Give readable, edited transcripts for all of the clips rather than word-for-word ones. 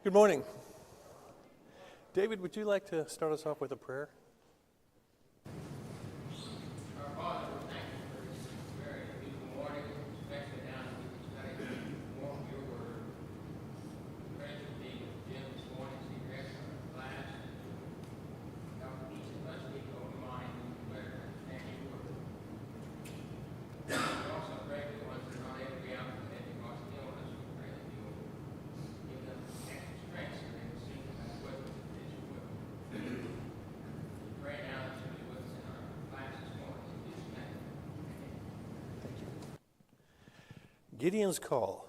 Good morning. David, would you like to start us off with a prayer? Our Father, we thank you for this very beautiful morning, especially now that we can study more of your word. We pray to be with Jim this morning as he directs our class, and help each of us be open mind and better understand your word. We also pray for the ones that are not able to be out today because of illness. We pray that you will give them extra strength so they will sing as well as you will. We pray now that you will be with us in our class this morning. In Jesus' name. Gideon's call.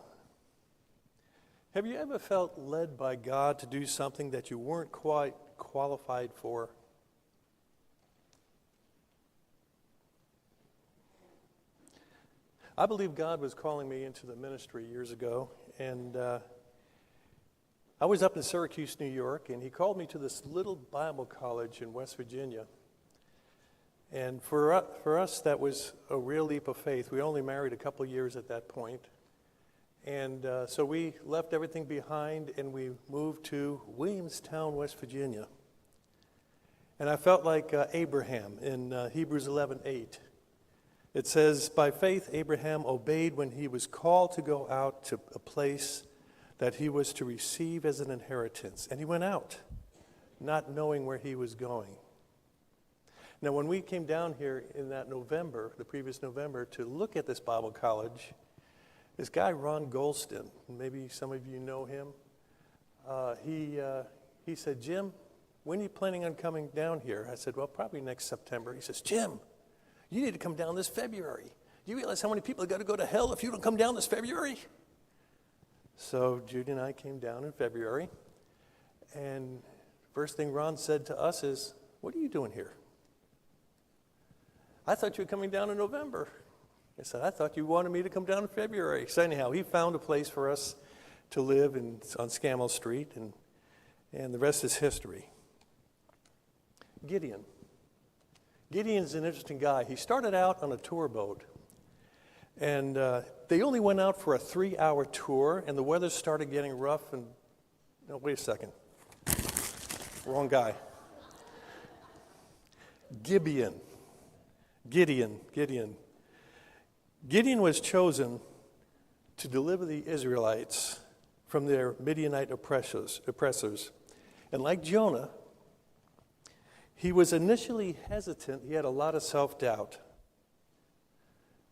Have you ever felt led by God to do something that you weren't quite qualified for? I believe God was calling me into the ministry years ago, and I was up in Syracuse, New York, and he called me to this little Bible college in West Virginia. And for us, that was a real leap of faith. We only married a couple years at that point. And so we left everything behind, and we moved to Williamstown, West Virginia. And I felt like Abraham in Hebrews 11:8. It says, by faith Abraham obeyed when he was called to go out to a place that he was to receive as an inheritance. And he went out, not knowing where he was going. Now, when we came down here in that November, the previous November, to look at this Bible college, this guy, Ron Golston, maybe some of you know him, he said, Jim, when are you planning on coming down here? I said, well, probably next September. He says, Jim, you need to come down this February. Do you realize how many people are going to go to hell if you don't come down this February? So Judy and I came down in February, and first thing Ron said to us is, what are you doing here? I thought you were coming down in November. I said, I thought you wanted me to come down in February. So anyhow, he found a place for us to live on Scammell Street, and the rest is history. Gideon's an interesting guy. He started out on a tour boat, and they only went out for a 3-hour tour, and the weather started getting rough. And no, wait a second, wrong guy. Gideon was chosen to deliver the Israelites from their Midianite oppressors. And like Jonah, he was initially hesitant. He had a lot of self-doubt.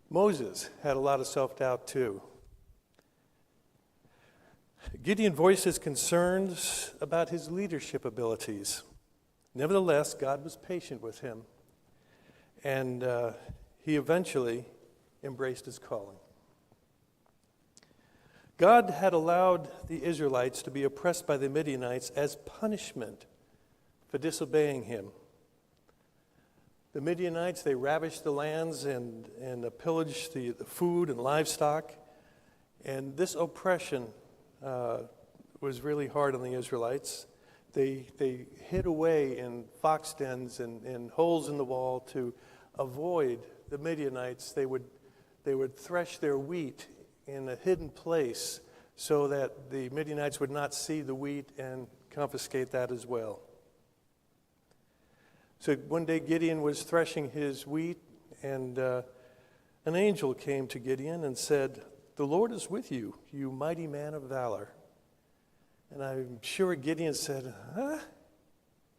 Moses had a lot of self-doubt too. Gideon voiced his concerns about his leadership abilities. Nevertheless, God was patient with him, and he eventually embraced his calling. God had allowed the Israelites to be oppressed by the Midianites as punishment for disobeying him. The Midianites, they ravished the lands and pillaged the food and livestock. And this oppression was really hard on the Israelites. They hid away in fox dens and holes in the wall to avoid the Midianites. They would thresh their wheat in a hidden place so that the Midianites would not see the wheat and confiscate that as well. So one day Gideon was threshing his wheat, and an angel came to Gideon and said, the Lord is with you, you mighty man of valor. And I'm sure Gideon said, huh?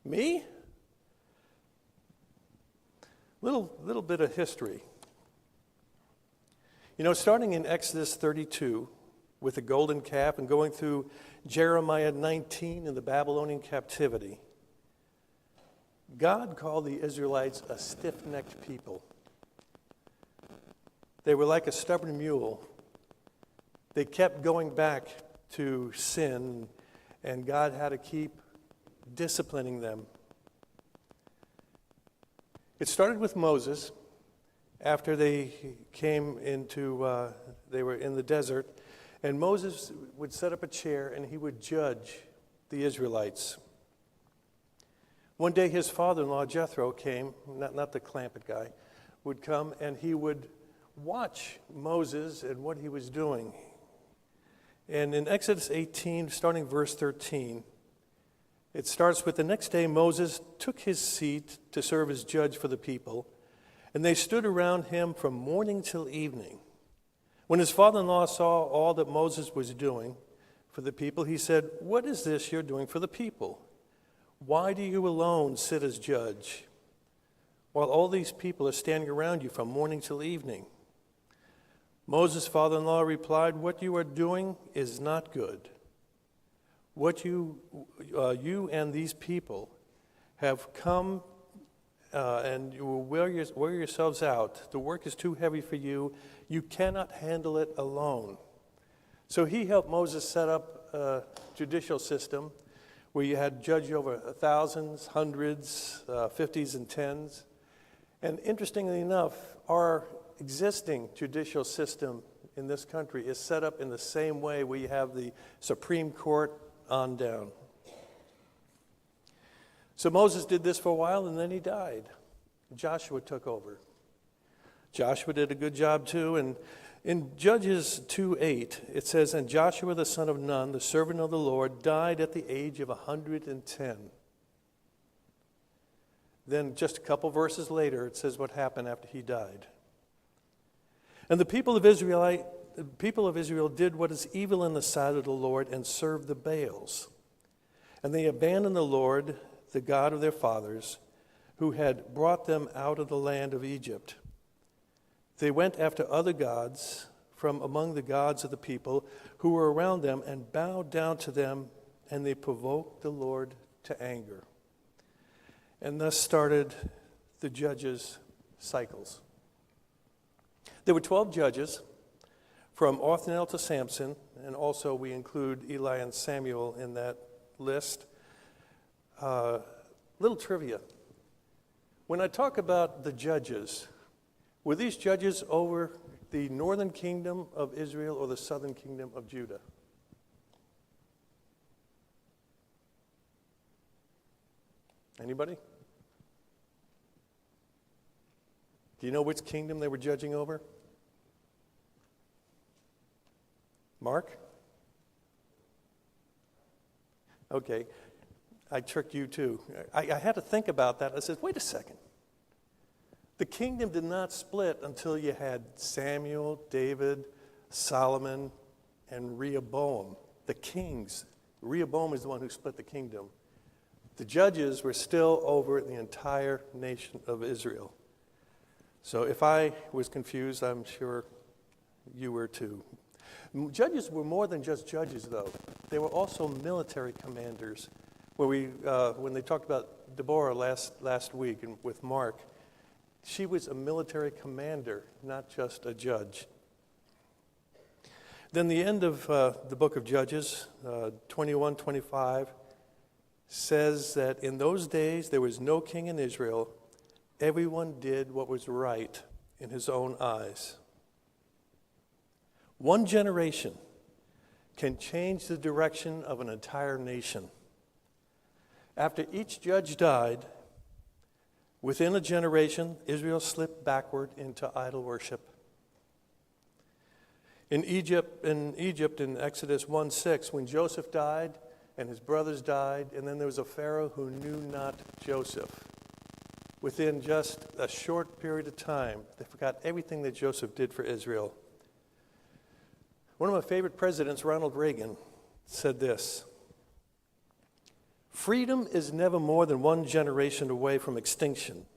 Me? Little bit of history. You know, starting in Exodus 32 with the golden calf and going through Jeremiah 19 in the Babylonian captivity, God called the Israelites a stiff-necked people. They were like a stubborn mule. They kept going back to sin, and God had to keep disciplining them. It started with Moses. After they came they were in the desert, and Moses would set up a chair and he would judge the Israelites. One day his father-in-law, Jethro, came, not the Clampett guy, would come, and he would watch Moses and what he was doing. And in Exodus 18, starting verse 13, it starts with, "The next day Moses took his seat to serve as judge for the people, and they stood around him from morning till evening. When his father-in-law saw all that Moses was doing for the people, he said, 'What is this you're doing for the people? Why do you alone sit as judge, while all these people are standing around you from morning till evening?' Moses' father-in-law replied, 'What you are doing is not good. What you and these people have come and you will wear yourselves out. The work is too heavy for you. You cannot handle it alone.' So he helped Moses set up a judicial system where you had judge over thousands, hundreds, 50s, and tens. And interestingly enough, our existing judicial system in this country is set up in the same way, where you have the Supreme Court on down. So Moses did this for a while, and then he died. Joshua took over. Joshua did a good job too, and in Judges 2:8, it says, "And Joshua the son of Nun, the servant of the Lord, died at the age of 110. Then just a couple verses later, it says what happened after he died. "And the people of Israel did what is evil in the sight of the Lord and served the Baals. And they abandoned the Lord, the God of their fathers, who had brought them out of the land of Egypt. They went after other gods from among the gods of the people who were around them and bowed down to them, and they provoked the Lord to anger." And thus started the judges' cycles. There were 12 judges, from Othniel to Samson, and also we include Eli and Samuel in that list. Little trivia. When I talk about the judges, were these judges over the northern kingdom of Israel or the southern kingdom of Judah? Anybody? Do you know which kingdom they were judging over? Mark? Okay, I tricked you too. I had to think about that. I said, wait a second. The kingdom did not split until you had Samuel, David, Solomon, and Rehoboam, the kings. Rehoboam is the one who split the kingdom. The judges were still over the entire nation of Israel. So if I was confused, I'm sure you were too. Judges were more than just judges, though. They were also military commanders. When they talked about Deborah last week and with Mark, she was a military commander, not just a judge. Then the end of the book of Judges, 21-25, says that in those days there was no king in Israel. Everyone did what was right in his own eyes. One generation can change the direction of an entire nation. After each judge died, within a generation, Israel slipped backward into idol worship. In Egypt, in Exodus 1:6, when Joseph died and his brothers died, and then there was a Pharaoh who knew not Joseph. Within just a short period of time, they forgot everything that Joseph did for Israel. One of my favorite presidents, Ronald Reagan, said this: "Freedom is never more than one generation away from extinction.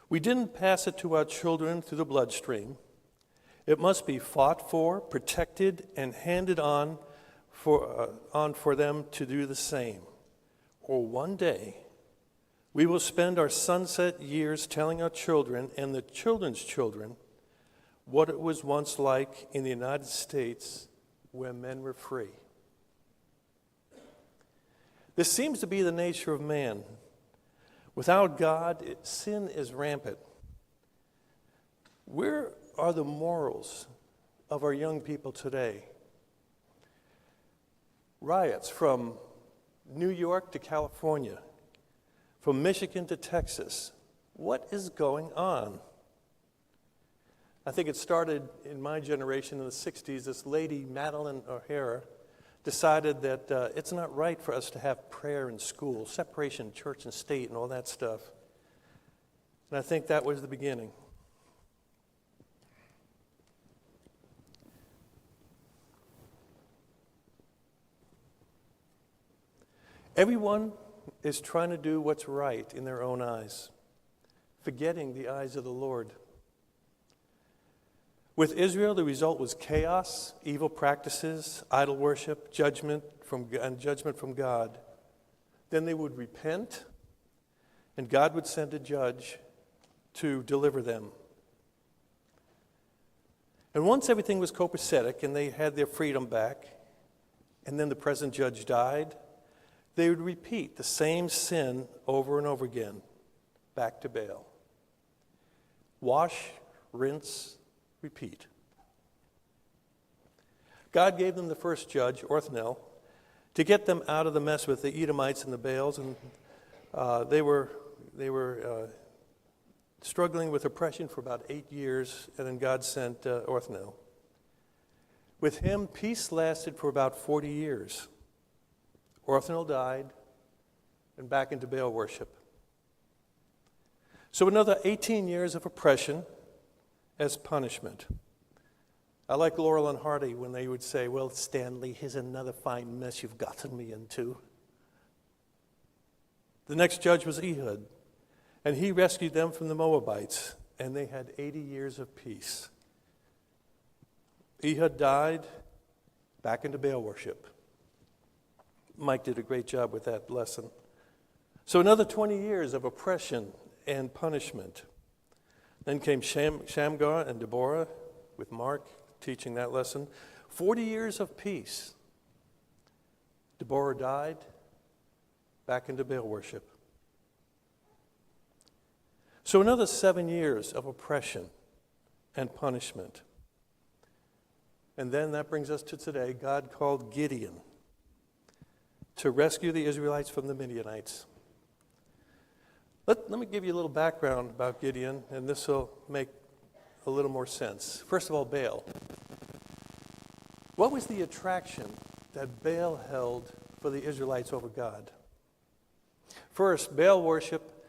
We didn't pass it to our children through the bloodstream. It must be fought for, protected, and handed on for them to do the same. Or one day, we will spend our sunset years telling our children and the children's children what it was once like in the United States where men were free." This seems to be the nature of man. Without God, sin is rampant. Where are the morals of our young people today? Riots from New York to California, from Michigan to Texas. What is going on? I think it started in my generation in the 60s. This lady, Madeline O'Hara, decided that it's not right for us to have prayer in school, separation of church and state and all that stuff. And I think that was the beginning. Everyone is trying to do what's right in their own eyes, forgetting the eyes of the Lord. With Israel, the result was chaos, evil practices, idol worship, judgment from God. Then they would repent, and God would send a judge to deliver them. And once everything was copacetic and they had their freedom back, and then the present judge died, they would repeat the same sin over and over again, back to Baal. Wash, rinse, repeat. God gave them the first judge, Othniel, to get them out of the mess with the Edomites and the Baals, and they were struggling with oppression for about 8 years, and then God sent Othniel. With him, peace lasted for about 40 years. Othniel died, and back into Baal worship. So another 18 years of oppression as punishment. I like Laurel and Hardy when they would say, well, Stanley, here's another fine mess you've gotten me into. The next judge was Ehud, and he rescued them from the Moabites, and they had 80 years of peace. Ehud died, back into Baal worship. Mike did a great job with that lesson. So another 20 years of oppression and punishment. Then came Shamgar and Deborah with Mark teaching that lesson. 40 years of peace. Deborah died, back into Baal worship. So another 7 years of oppression and punishment. And then that brings us to today. God called Gideon to rescue the Israelites from the Midianites. Let me give you a little background about Gideon, and this will make a little more sense. First of all, Baal. What was the attraction that Baal held for the Israelites over God? First, Baal worship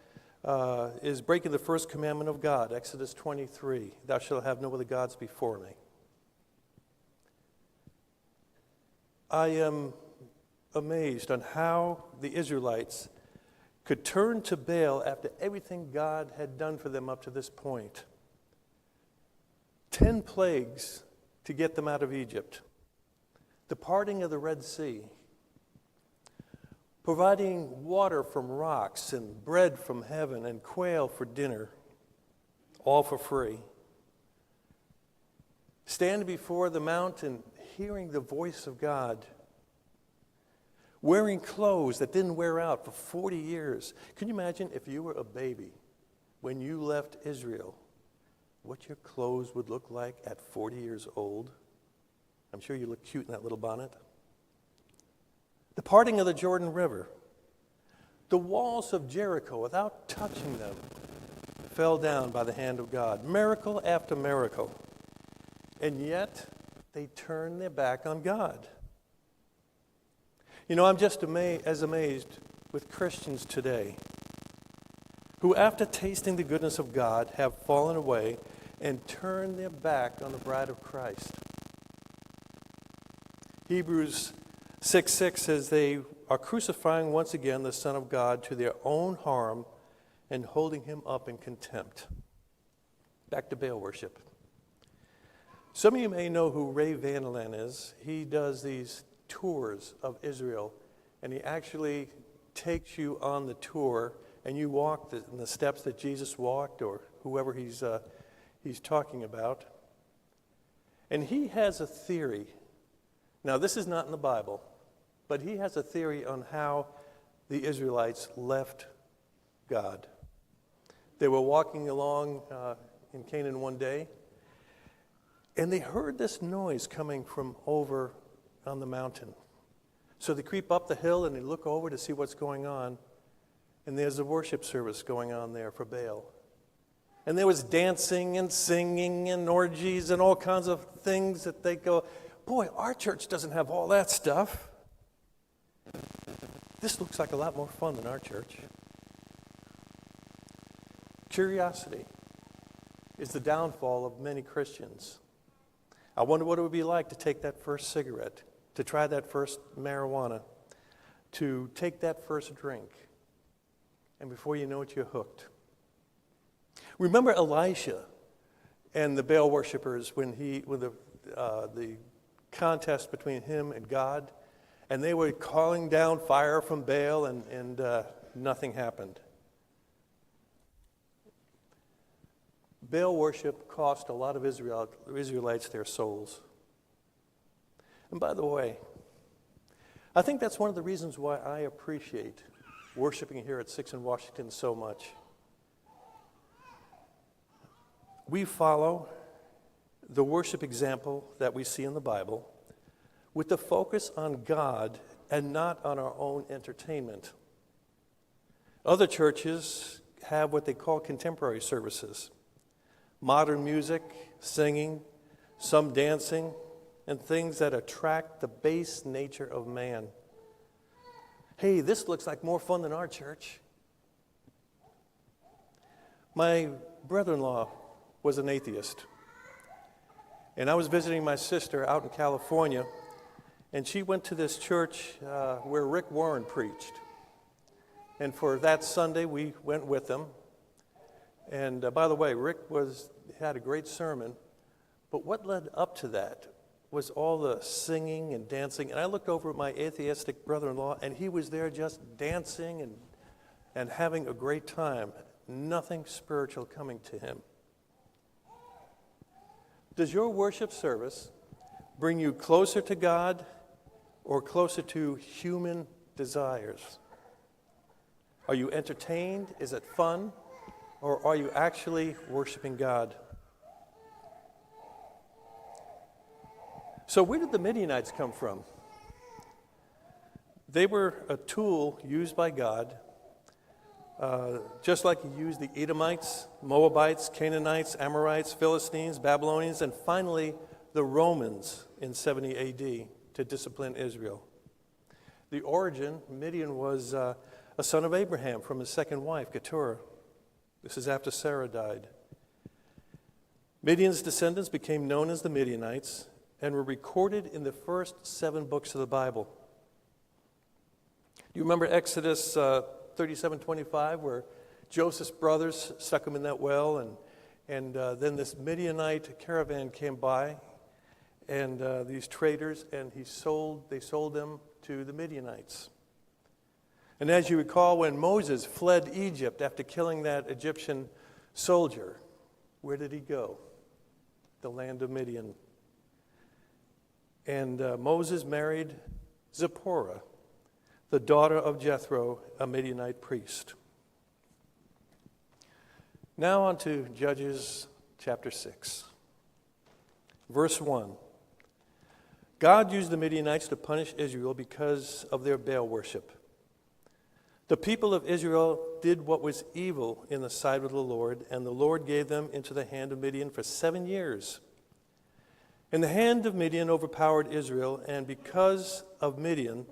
is breaking the first commandment of God, Exodus 23, thou shalt have no other gods before me. I am amazed on how the Israelites could turn to Baal after everything God had done for them up to this point. 10 plagues to get them out of Egypt. The parting of the Red Sea. Providing water from rocks and bread from heaven and quail for dinner. All for free. Standing before the mountain, hearing the voice of God. Wearing clothes that didn't wear out for 40 years. Can you imagine if you were a baby when you left Israel, what your clothes would look like at 40 years old? I'm sure you look cute in that little bonnet. The parting of the Jordan River. The walls of Jericho, without touching them, fell down by the hand of God. Miracle after miracle. And yet, they turned their back on God. You know, I'm just as amazed with Christians today who, after tasting the goodness of God, have fallen away and turned their back on the bride of Christ. Hebrews 6:6 says they are crucifying once again the Son of God to their own harm and holding him up in contempt. Back to Baal worship. Some of you may know who Ray Vanderland is. He does these tours of Israel, and he actually takes you on the tour, and you walk in the steps that Jesus walked, or whoever he's talking about. And he has a theory. Now, this is not in the Bible, but he has a theory on how the Israelites left God. They were walking along in Canaan one day, and they heard this noise coming from over on the mountain. So they creep up the hill and they look over to see what's going on, and there's a worship service going on there for Baal. And there was dancing and singing and orgies and all kinds of things that they go, boy, our church doesn't have all that stuff. This looks like a lot more fun than our church. Curiosity is the downfall of many Christians. I wonder what it would be like to take that first cigarette, to try that first marijuana, to take that first drink, and before you know it, you're hooked. Remember Elisha and the Baal worshipers when the contest between him and God, and they were calling down fire from Baal, and nothing happened. Baal worship cost a lot of Israelites their souls. And by the way, I think that's one of the reasons why I appreciate worshiping here at 6 in Washington so much. We follow the worship example that we see in the Bible with the focus on God and not on our own entertainment. Other churches have what they call contemporary services. Modern music, singing, some dancing, and things that attract the base nature of man. Hey, this looks like more fun than our church. My brother-in-law was an atheist. And I was visiting my sister out in California, and she went to this church where Rick Warren preached. And for that Sunday, we went with them. And by the way, Rick had a great sermon, but what led up to that was all the singing and dancing. And I looked over at my atheistic brother-in-law, and he was there just dancing and having a great time. Nothing spiritual coming to him. Does your worship service bring you closer to God or closer to human desires? Are you entertained? Is it fun? Or are you actually worshiping God? So where did the Midianites come from? They were a tool used by God, just like He used the Edomites, Moabites, Canaanites, Amorites, Philistines, Babylonians, and finally the Romans in 70 AD to discipline Israel. The origin, Midian was a son of Abraham from his second wife, Keturah. This is after Sarah died. Midian's descendants became known as the Midianites and were recorded in the first 7 books of the Bible. Do you remember Exodus 37:25, where Joseph's brothers stuck him in that well, and then this Midianite caravan came by, and these traders, and they sold them to the Midianites. And as you recall, when Moses fled Egypt after killing that Egyptian soldier, where did he go? The land of Midian. And Moses married Zipporah, the daughter of Jethro, a Midianite priest. Now on to Judges chapter 6. Verse 1. God used the Midianites to punish Israel because of their Baal worship. The people of Israel did what was evil in the sight of the Lord, and the Lord gave them into the hand of Midian for 7 years. And the hand of Midian overpowered Israel, and because of Midian,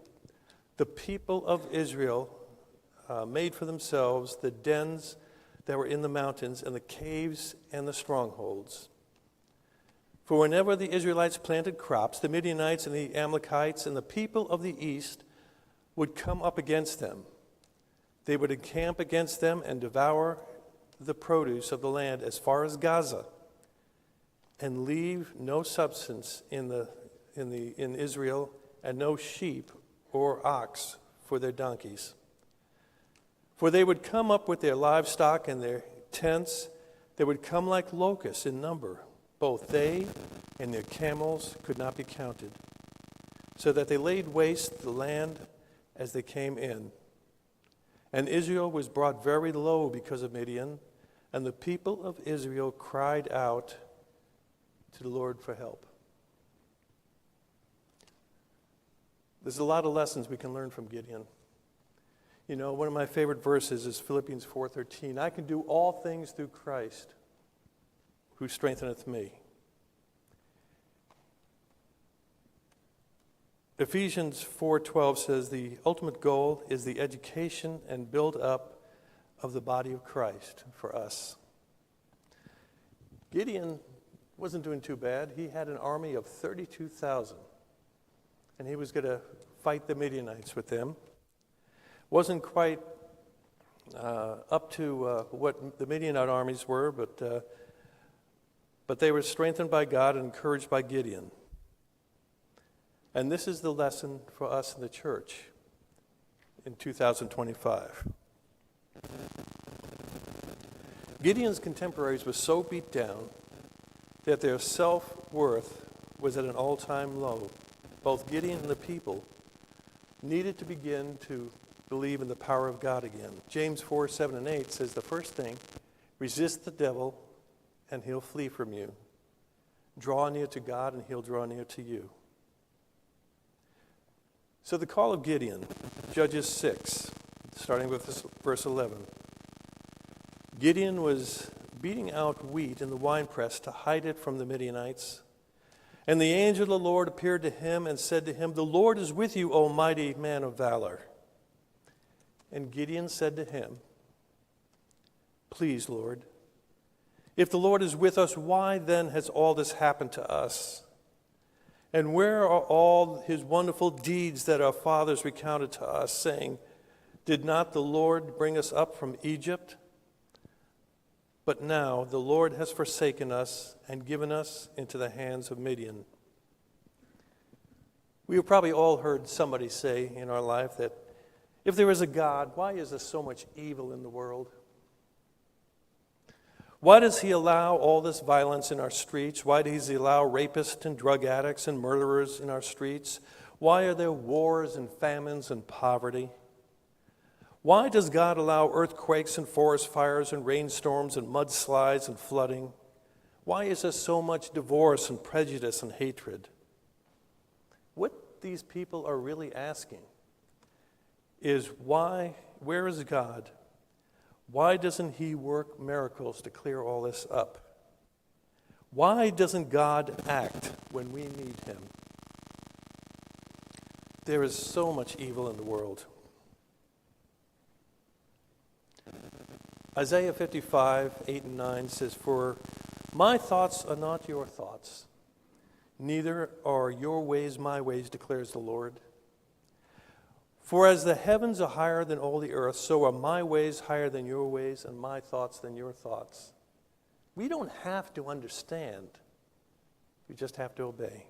the people of Israel made for themselves the dens that were in the mountains and the caves and the strongholds. For whenever the Israelites planted crops, the Midianites and the Amalekites and the people of the east would come up against them. They would encamp against them and devour the produce of the land as far as Gaza, and leave no substance in Israel, and no sheep or ox for their donkeys. For they would come up with their livestock and their tents. They would come like locusts in number. Both they and their camels could not be counted, so that they laid waste the land as they came in. And Israel was brought very low because of Midian, and the people of Israel cried out to the Lord for help. There's a lot of lessons we can learn from Gideon. You know, one of my favorite verses is Philippians 4:13. I can do all things through Christ who strengtheneth me. Ephesians 4:12 says the ultimate goal is the education and build up of the body of Christ for us. Gideon wasn't doing too bad. He had an army of 32,000, and he was going to fight the Midianites with them. Wasn't quite up to what the Midianite armies were, but they were strengthened by God and encouraged by Gideon. And this is the lesson for us in the church in 2025. Gideon's contemporaries were so beat down that their self-worth was at an all-time low. Both Gideon and the people needed to begin to believe in the power of God again. James 4:7-8 says the first thing, resist the devil and he'll flee from you. Draw near to God and he'll draw near to you. So the call of Gideon, Judges 6, starting with verse 11. Gideon was beating out wheat in the winepress to hide it from the Midianites. And the angel of the Lord appeared to him and said to him, "The Lord is with you, O mighty man of valor." And Gideon said to him, "Please, Lord, if the Lord is with us, why then has all this happened to us? And where are all his wonderful deeds that our fathers recounted to us, saying, 'Did not the Lord bring us up from Egypt?' But now the Lord has forsaken us and given us into the hands of Midian." We have probably all heard somebody say in our life that if there is a God, why is there so much evil in the world? Why does he allow all this violence in our streets? Why does he allow rapists and drug addicts and murderers in our streets? Why are there wars and famines and poverty? Why does God allow earthquakes and forest fires and rainstorms and mudslides and flooding? Why is there so much divorce and prejudice and hatred? What these people are really asking is why, where is God? Why doesn't he work miracles to clear all this up? Why doesn't God act when we need him? There is so much evil in the world. Isaiah 55:8-9 says, "For my thoughts are not your thoughts, neither are your ways my ways, declares the Lord. For as the heavens are higher than all the earth, so are my ways higher than your ways, and my thoughts than your thoughts." We don't have to understand. We just have to obey.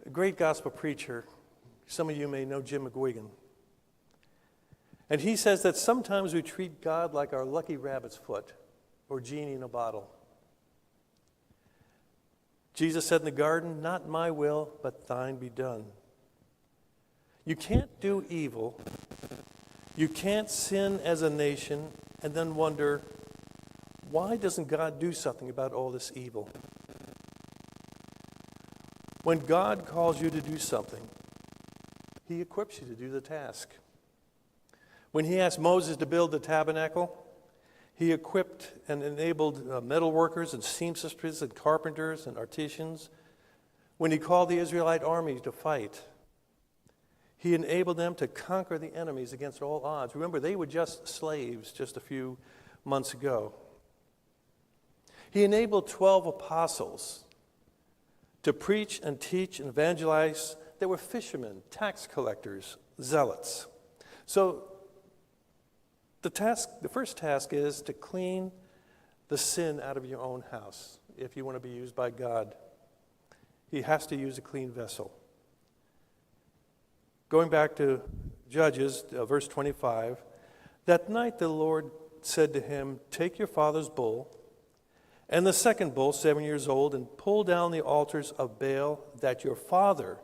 A great gospel preacher, some of you may know Jim McGuigan. And he says that sometimes we treat God like our lucky rabbit's foot or genie in a bottle. Jesus said in the garden, "Not my will, but thine be done." You can't do evil. You can't sin as a nation and then wonder, why doesn't God do something about all this evil? When God calls you to do something, he equips you to do the task. When he asked Moses to build the tabernacle, he equipped and enabled metal workers and seamstresses and carpenters and artisans. When he called the Israelite army to fight, he enabled them to conquer the enemies against all odds. Remember, they were just slaves just a few months ago. He enabled 12 apostles to preach and teach and evangelize. They were fishermen, tax collectors, zealots. So the first task is to clean the sin out of your own house if you want to be used by God. He has to use a clean vessel. Going back to Judges, verse 25, that night the Lord said to him, "Take your father's bull and the second bull, 7 years old, and pull down the altars of Baal that your father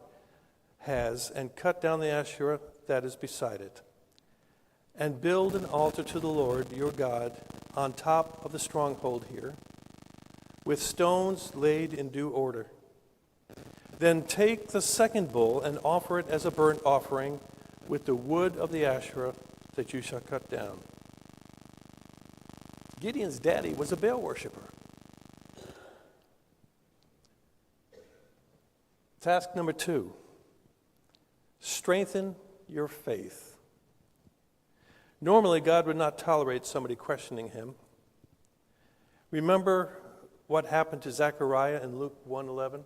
has, and cut down the Asherah that is beside it. And build an altar to the Lord your God on top of the stronghold here, with stones laid in due order. Then take the second bull and offer it as a burnt offering with the wood of the Asherah that you shall cut down." Gideon's daddy was a Baal worshiper. Task number 2, strengthen your faith. Normally, God would not tolerate somebody questioning him. Remember what happened to Zechariah in Luke 1:11?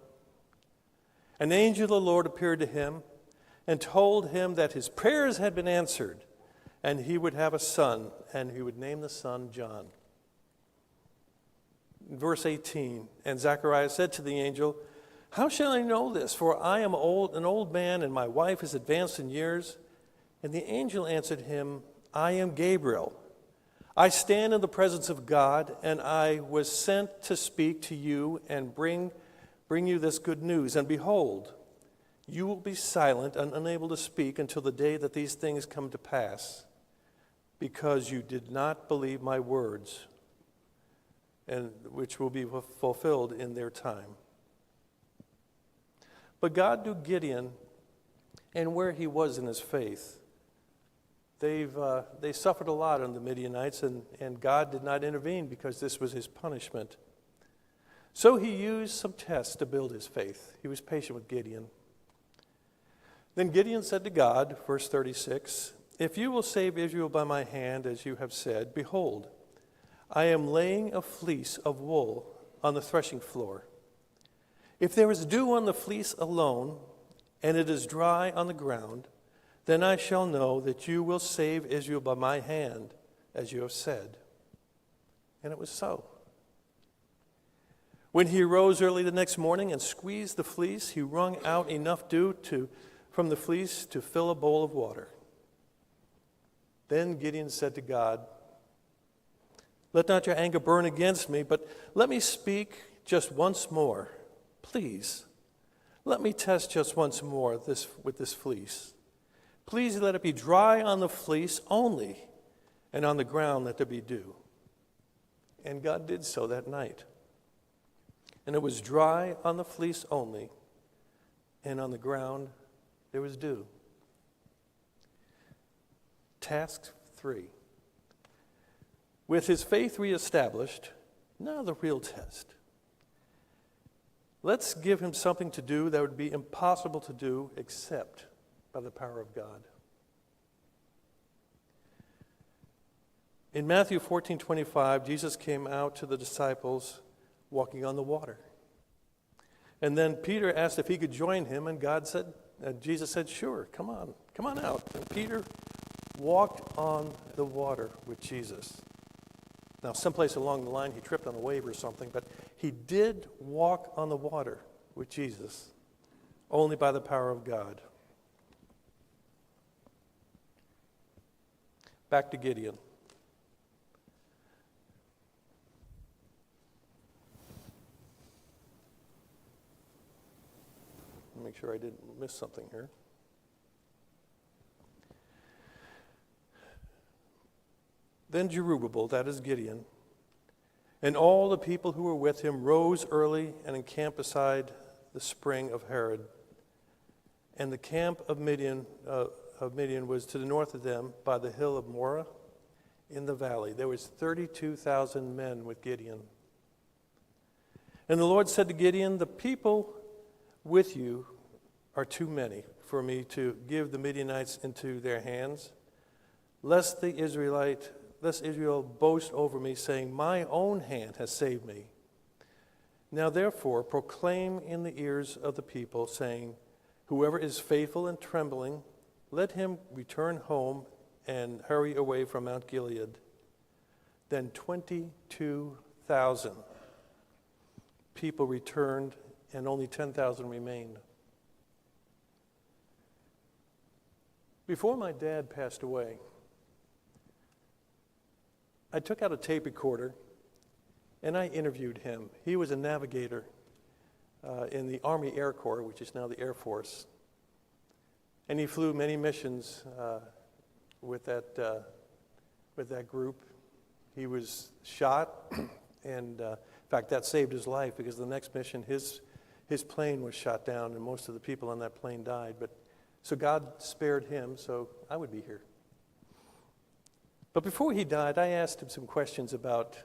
An angel of the Lord appeared to him and told him that his prayers had been answered, and he would have a son, and he would name the son John. In verse 18, and Zechariah said to the angel, "How shall I know this? For I am an old man, and my wife is advanced in years." And the angel answered him, "I am Gabriel. I stand in the presence of God, and I was sent to speak to you and bring you this good news. And behold, you will be silent and unable to speak until the day that these things come to pass, because you did not believe my words, and which will be fulfilled in their time." But God knew Gideon and where he was in his faith. They suffered a lot on the Midianites, and God did not intervene because this was his punishment. So he used some tests to build his faith. He was patient with Gideon. Then Gideon said to God, verse 36, "If you will save Israel by my hand, as you have said, behold, I am laying a fleece of wool on the threshing floor. If there is dew on the fleece alone, and it is dry on the ground, then I shall know that you will save Israel by my hand, as you have said." And it was so. When he arose early the next morning and squeezed the fleece, he wrung out enough dew from the fleece to fill a bowl of water. Then Gideon said to God, "Let not your anger burn against me, but let me speak just once more. Please, let me test just once more with this fleece. Please let it be dry on the fleece only, and on the ground let there be dew." And God did so that night. And it was dry on the fleece only, and on the ground there was dew. Task 3. With his faith reestablished, now the real test. Let's give him something to do that would be impossible to do except by the power of God. In Matthew 14:25, Jesus came out to the disciples walking on the water. And then Peter asked if he could join him, and Jesus said, "Sure, come on out." And Peter walked on the water with Jesus. Now, someplace along the line, he tripped on a wave or something, but he did walk on the water with Jesus, only by the power of God. Back to Gideon. Make sure I didn't miss something here. Then Jerubbaal, that is Gideon, and all the people who were with him rose early and encamped beside the spring of Harod. And the camp of Midian was to the north of them by the hill of Moreh in the valley. There was 32,000 men with Gideon. And the Lord said to Gideon, "The people with you are too many for me to give the Midianites into their hands, lest Israel boast over me, saying, 'My own hand has saved me.' Now therefore proclaim in the ears of the people, saying, 'Whoever is faithful and trembling, let him return home and hurry away from Mount Gilead.' Then 22,000 people returned, and only 10,000 remained. Before my dad passed away, I took out a tape recorder and I interviewed him. He was a navigator in the Army Air Corps, which is now the Air Force. And he flew many missions with that group. He was shot, and in fact, that saved his life, because the next mission, his plane was shot down, and most of the people on that plane died. So God spared him, so I would be here. But before he died, I asked him some questions about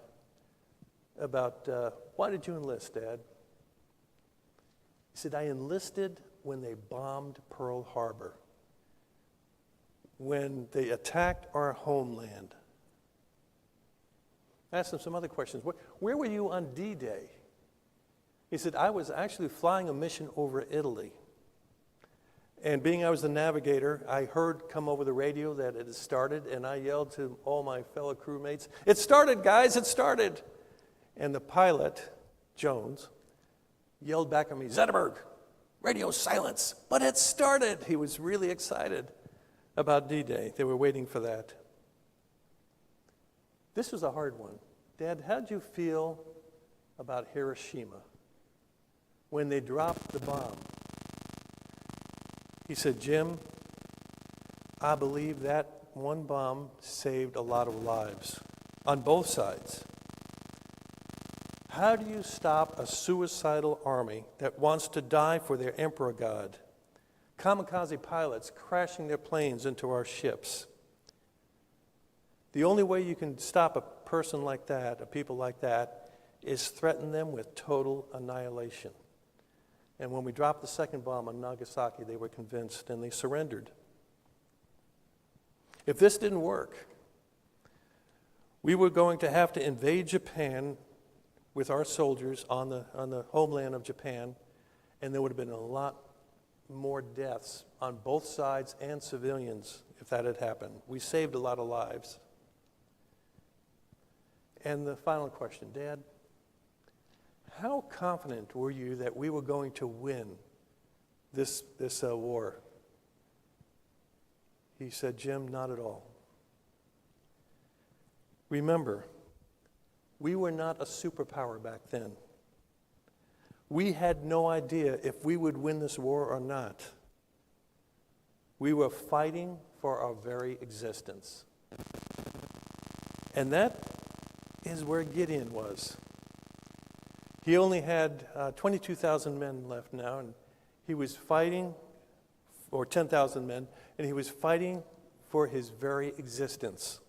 why did you enlist, Dad? He said, I enlisted when they bombed Pearl Harbor, when they attacked our homeland. I asked him some other questions. Where were you on D-Day? He said, I was actually flying a mission over Italy. And being I was the navigator, I heard come over the radio that it had started, and I yelled to all my fellow crewmates, it started, guys, it started. And the pilot, Jones, yelled back at me, Zetterberg, radio silence, but it started. He was really excited about D-Day. They were waiting for that. This was a hard one. Dad, how did you feel about Hiroshima when they dropped the bomb? He said, Jim, I believe that one bomb saved a lot of lives on both sides. How do you stop a suicidal army that wants to die for their emperor god? Kamikaze pilots crashing their planes into our ships. The only way you can stop a person like that, a people like that, is threaten them with total annihilation. And when we dropped the second bomb on Nagasaki, they were convinced and they surrendered. If this didn't work, we were going to have to invade Japan with our soldiers on the homeland of Japan, and there would have been a lot more deaths on both sides and civilians if that had happened. We saved a lot of lives. And the final question, Dad, how confident were you that we were going to win this war? He said, Jim, not at all. Remember, we were not a superpower back then. We had no idea if we would win this war or not. We were fighting for our very existence. And that is where Gideon was. He only had 22,000 men left now, and he was fighting, or 10,000 men, and he was fighting for his very existence.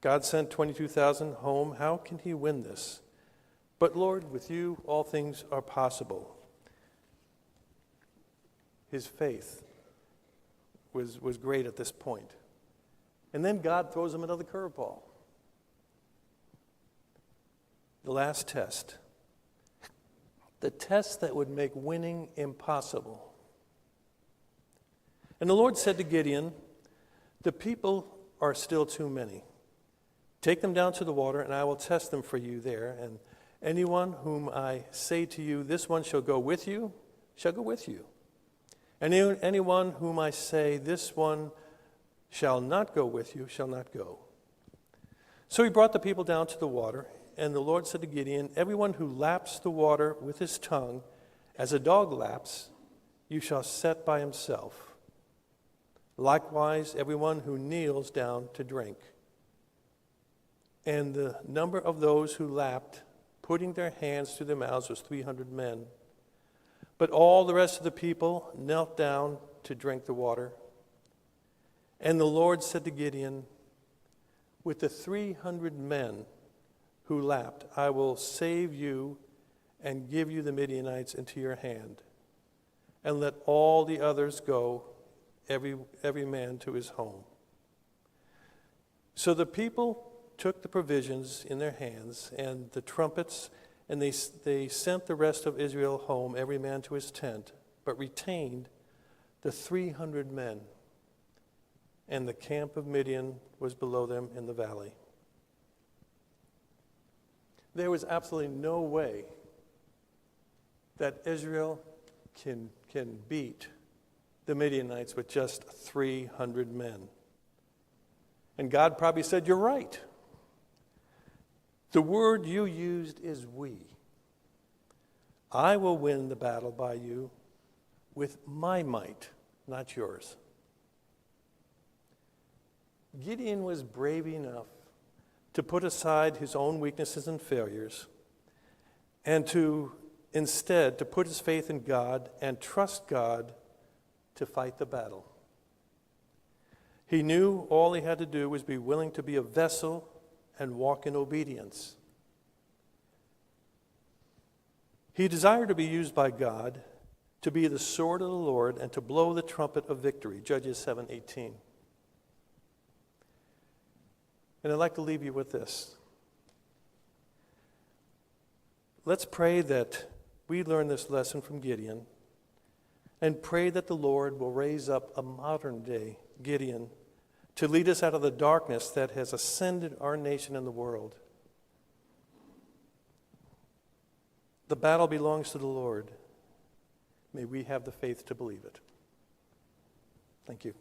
God sent 22,000 home. How can he win this? But Lord, with you, all things are possible. His faith was great at this point. And then God throws him another curveball. The last test. The test that would make winning impossible. And the Lord said to Gideon, the people are still too many. Take them down to the water, and I will test them for you there. And anyone whom I say to you, this one shall go with you, shall go with you. And anyone whom I say, this one shall not go with you, shall not go. So he brought the people down to the water, and the Lord said to Gideon, everyone who laps the water with his tongue, as a dog laps, you shall set by himself. Likewise, everyone who kneels down to drink. And the number of those who lapped, putting their hands to their mouths, was 300 men. But all the rest of the people knelt down to drink the water. And the Lord said to Gideon, with the 300 men who lapped, I will save you and give you the Midianites into your hand. And let all the others go, every man to his home. So the people took the provisions in their hands and the trumpets, and they sent the rest of Israel home, every man to his tent, but retained the 300 men. And the camp of Midian was below them in the valley. There was absolutely no way that Israel can beat the Midianites with just 300 men. And God probably said, you're right. The word you used is we. I will win the battle by you with my might, not yours. Gideon was brave enough to put aside his own weaknesses and failures and to instead to put his faith in God and trust God to fight the battle. He knew all he had to do was be willing to be a vessel and walk in obedience. He desired to be used by God to be the sword of the Lord and to blow the trumpet of victory, Judges 7:18. And I'd like to leave you with this. Let's pray that we learn this lesson from Gideon and pray that the Lord will raise up a modern-day Gideon to lead us out of the darkness that has ascended our nation and the world. The battle belongs to the Lord. May we have the faith to believe it. Thank you.